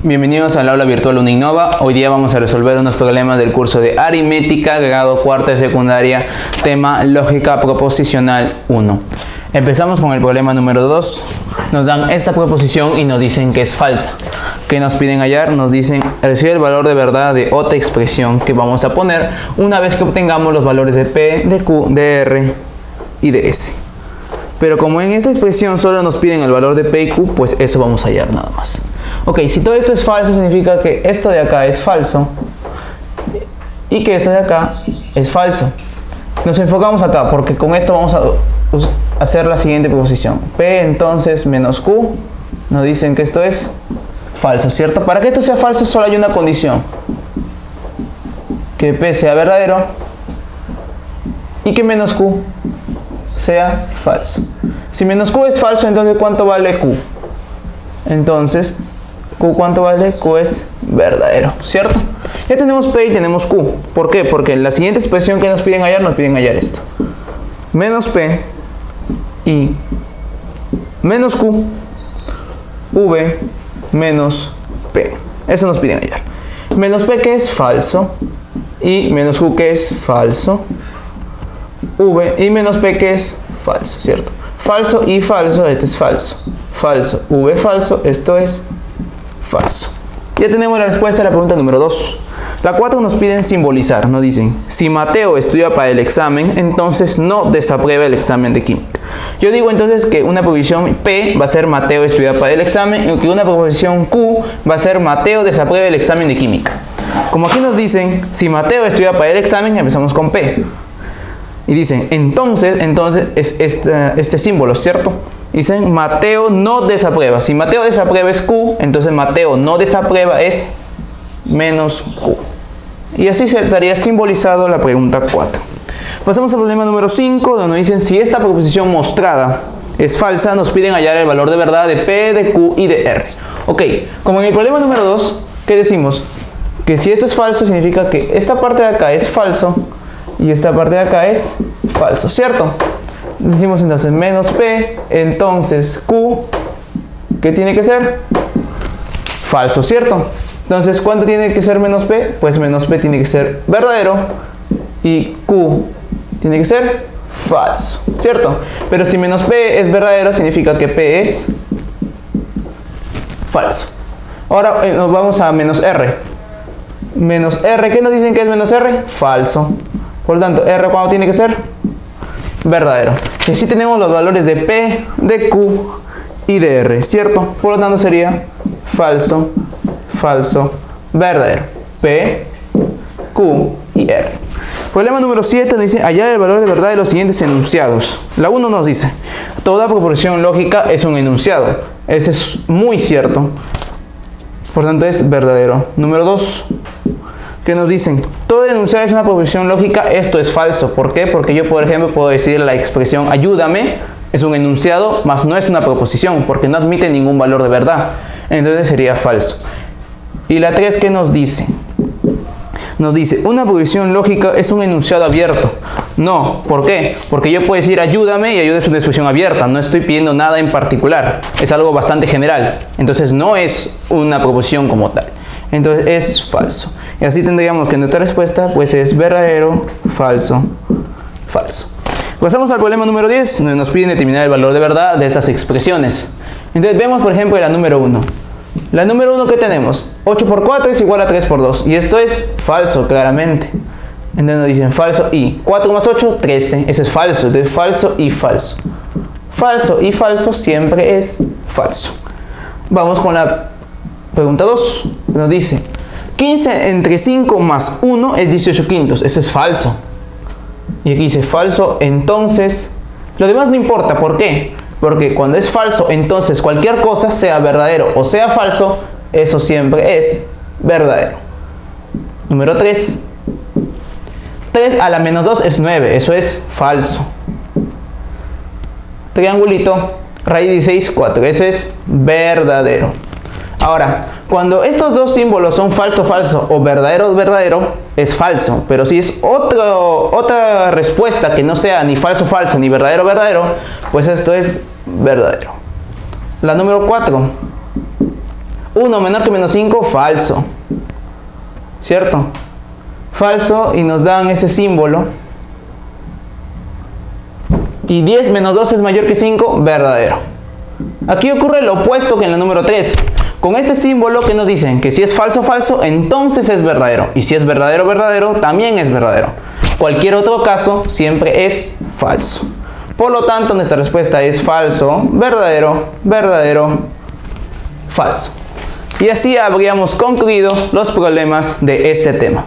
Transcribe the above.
Bienvenidos al aula virtual Uninnova. Hoy día vamos a resolver unos problemas del curso de aritmética, grado cuarto de secundaria, tema lógica proposicional 1. Empezamos con el problema número 2. Nos dan esta proposición y nos dicen que es falsa. ¿Qué nos piden hallar? Nos dicen recibe el valor de verdad de otra expresión que vamos a poner una vez que obtengamos los valores de P, de Q, de R y de S. Pero como en esta expresión solo nos piden el valor de P y Q, pues eso vamos a hallar nada más. Ok, si todo esto es falso, significa que esto de acá es falso y que esto de acá es falso. Nos enfocamos acá porque con esto vamos a hacer la siguiente proposición. P entonces menos Q, nos dicen que esto es falso, ¿cierto? Para que esto sea falso solo hay una condición. Que P sea verdadero y que menos Q sea falso. Si menos Q es falso, entonces ¿cuánto vale Q? Entonces, Q ¿cuánto vale? Q es verdadero, ¿cierto? Ya tenemos P y tenemos Q. ¿Por qué? Porque en la siguiente expresión que nos piden hallar esto. Menos P y menos Q, V menos P. Eso nos piden hallar. Menos P que es falso y menos Q que es falso. V y menos P que es falso, ¿cierto? Falso y falso, este es falso. Falso, V falso, esto es falso. Ya tenemos la respuesta a la pregunta número 2. La 4 nos piden simbolizar, nos dicen, si Mateo estudia para el examen, entonces no desaprueba el examen de química. Yo digo entonces que una proposición P va a ser Mateo estudia para el examen y que una proposición Q va a ser Mateo desaprueba el examen de química. Como aquí nos dicen, si Mateo estudia para el examen, empezamos con P. Y dicen, entonces es este símbolo, ¿cierto? Dicen, Mateo no desaprueba. Si Mateo desaprueba es Q, entonces Mateo no desaprueba es menos Q. Y así se estaría simbolizado la pregunta 4. Pasamos al problema número 5, donde nos dicen, si esta proposición mostrada es falsa, nos piden hallar el valor de verdad de P, de Q y de R. Ok, como en el problema número 2, ¿qué decimos? Que si esto es falso, significa que esta parte de acá es falso y esta parte de acá es falso, ¿cierto? Decimos entonces menos P, entonces Q, ¿qué tiene que ser? Falso, ¿cierto? Entonces, ¿cuánto tiene que ser menos P? Pues menos P tiene que ser verdadero y Q tiene que ser falso, ¿cierto? Pero si menos P es verdadero, significa que P es falso. Ahora nos vamos a menos R. Menos R, ¿qué nos dicen que es menos R? Falso. Por lo tanto, R ¿cuánto tiene que ser? Verdadero. Y así tenemos los valores de P, de Q y de R, ¿cierto? Por lo tanto sería falso, falso, verdadero. P, Q y R. Problema número 7 nos dice hallar el valor de verdad de los siguientes enunciados. La 1 nos dice, toda proposición lógica es un enunciado. Ese es muy cierto. Por lo tanto es verdadero. Número 2. Que nos dicen, todo enunciado es una proposición lógica, esto es falso. ¿Por qué? Porque yo, por ejemplo, puedo decir la expresión ayúdame, es un enunciado, mas no es una proposición, porque no admite ningún valor de verdad. Entonces sería falso. Y la 3, ¿qué nos dice? Nos dice, una proposición lógica es un enunciado abierto. No, ¿por qué? Porque yo puedo decir ayúdame y ayuda es una expresión abierta, no estoy pidiendo nada en particular, es algo bastante general. Entonces no es una proposición como tal. Entonces es falso. Y así tendríamos que nuestra respuesta pues es verdadero, falso, falso. Pasamos al problema número 10, donde nos piden determinar el valor de verdad de estas expresiones. Entonces vemos por ejemplo la número 1. La número 1 que tenemos, 8 por 4 es igual a 3 por 2. Y esto es falso claramente. Entonces nos dicen falso y 4 más 8, 13. Eso es falso. Entonces falso y falso. Falso y falso siempre es falso. Vamos con la pregunta 2. Nos dice 15 entre 5 más 1 es 18 quintos. Eso es falso. Y aquí dice falso, entonces lo demás no importa. ¿Por qué? Porque cuando es falso, entonces cualquier cosa, sea verdadero o sea falso, eso siempre es verdadero. Número 3. 3 a la menos 2 es 9. Eso es falso. Triangulito, raíz de 16, 4. Eso es verdadero. Ahora, cuando estos dos símbolos son falso, falso o verdadero, verdadero, es falso. Pero si es otra respuesta que no sea ni falso, falso, ni verdadero, verdadero, pues esto es verdadero. La número 4. 1 menor que menos 5, falso. ¿Cierto? Falso, y nos dan ese símbolo. Y 10 menos 2 es mayor que 5, verdadero. Aquí ocurre lo opuesto que en la número 3. Con este símbolo, ¿qué nos dicen? Que si es falso, falso, entonces es verdadero. Y si es verdadero, verdadero, también es verdadero. Cualquier otro caso siempre es falso. Por lo tanto, nuestra respuesta es falso, verdadero, verdadero, falso. Y así habríamos concluido los problemas de este tema.